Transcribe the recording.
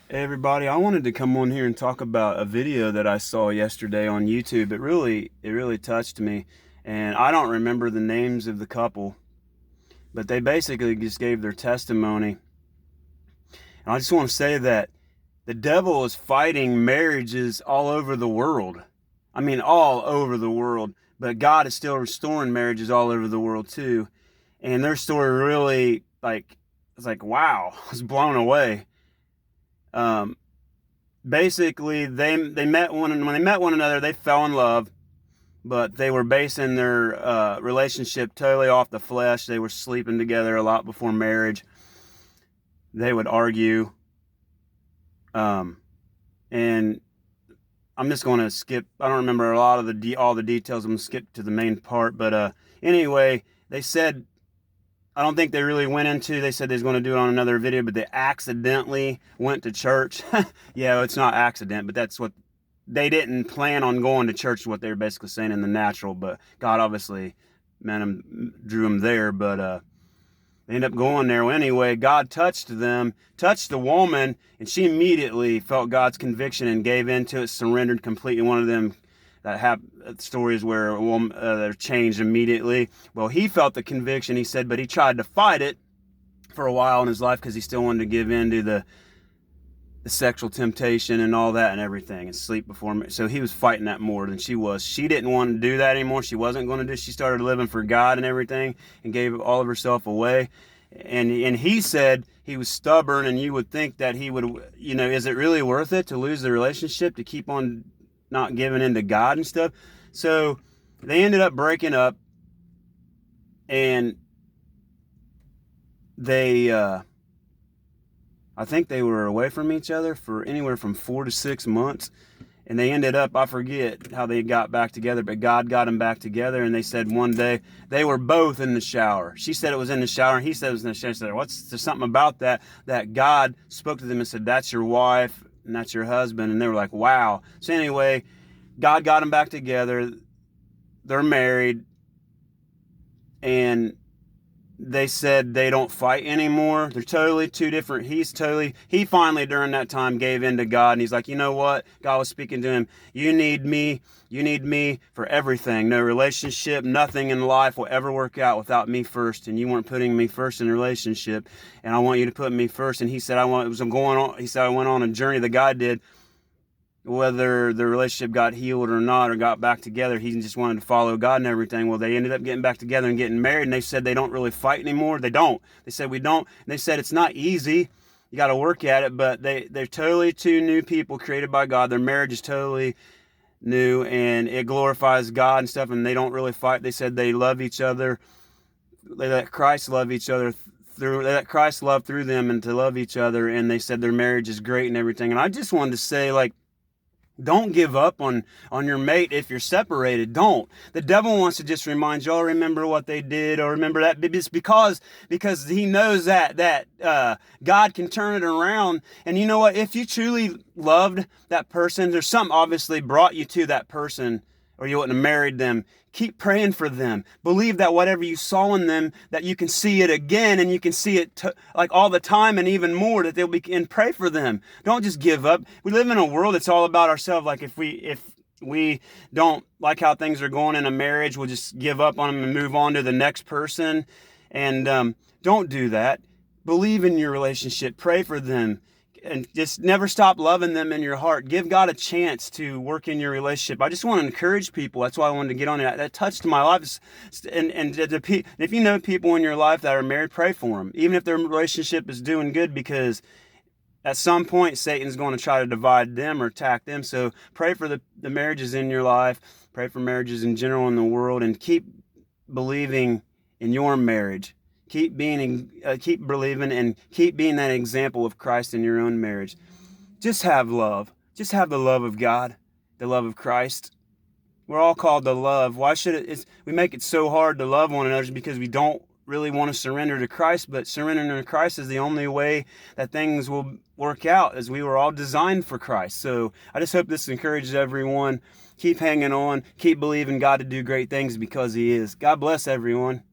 Hey everybody, I wanted to come on here and talk about a video that I saw yesterday on YouTube. It really touched me, and I don't remember the names of the couple, but they basically just gave their testimony. And I just want to say that the devil is fighting marriages all over the world. I mean, all over the world, but God is still restoring marriages all over the world too. And their story really it's like wow, I was blown away. Um, Basically they met one, and when they met one another they fell in love, but they were basing their relationship totally off the flesh. They were sleeping together a lot before marriage. They would argue, um, and I'm just going to skip. I don't remember a lot of all the details. I'm going to skip to the main part, but anyway, they said, I don't think they really went into, they said they was going to do it on another video, but they accidentally went to church. Yeah, it's not accident, but that's what they didn't plan on going to church, what they were basically saying in the natural, but God obviously meant them, drew them there. But they ended up going there. Well, anyway, God touched them, touched the woman, and she immediately felt God's conviction and gave into it, surrendered completely. One of them that have stories where a woman, they're changed immediately. Well, he felt the conviction, he said, but he tried to fight it for a while in his life because he still wanted to give in to the sexual temptation and all that and everything, and sleep before me. So he was fighting that more than she was. She didn't want to do that anymore. She wasn't going to do. She started living for God and everything, and gave all of herself away. And he said he was stubborn, and you would think that he would, is it really worth it to lose the relationship to keep on not giving in to God and stuff? So they ended up breaking up, and they I think they were away from each other for anywhere from 4 to 6 months. And they ended up, I forget how they got back together, but God got them back together. And they said one day they were both in the shower. She said it was in the shower, and he said it was in the shower. She said, what's there something about that God spoke to them and said, that's your wife and that's your husband. And they were like, wow. So anyway, God got them back together. They're married. And they said they don't fight anymore. They're totally two different. He finally during that time gave in to God, and he's like, you know what? God was speaking to him. You need me for everything. No relationship, nothing in life will ever work out without me first. And you weren't putting me first in a relationship, and I want you to put me first. And he said, he said, I went on a journey that God did. Whether the relationship got healed or not, or got back together, he just wanted to follow God and everything. Well, they ended up getting back together and getting married, and they said they don't really fight anymore. They don't. They said we don't. And they said it's not easy. You got to work at it, but they're totally two new people created by God. Their marriage is totally new, and it glorifies God and stuff, and they don't really fight. They said they love each other. They let Christ love each other through, they let Christ love through them and to love each other, and they said their marriage is great and everything. And I just wanted to say, like, don't give up on your mate if you're separated. Don't. The devil wants to just remind y'all, remember what they did, or remember that. It's because he knows that God can turn it around. And you know what? If you truly loved that person, there's something obviously brought you to that person, or you wouldn't have married them. Keep praying for them. Believe that whatever you saw in them, that you can see it again, and you can see it like all the time and even more, that they'll be, and pray for them. Don't just give up. We live in a world that's all about ourselves. Like if we don't like how things are going in a marriage, we'll just give up on them and move on to the next person. And don't do that. Believe in your relationship. Pray for them, and just never stop loving them in your heart. Give God a chance to work in your relationship. I just want to encourage people. That's why I wanted to get on it. That touched my life. And if you know people in your life that are married, pray for them, even if their relationship is doing good, because at some point Satan's going to try to divide them or attack them. So pray for the marriages in your life. Pray for marriages in general in the world, and keep believing in your marriage. Keep believing, and keep being that example of Christ in your own marriage. Just have love. Just have the love of God, the love of Christ. We're all called to love. Why should we make it so hard to love one another? Because we don't really want to surrender to Christ, but surrendering to Christ is the only way that things will work out, as we were all designed for Christ. So I just hope this encourages everyone. Keep hanging on. Keep believing God to do great things, because he is. God bless everyone.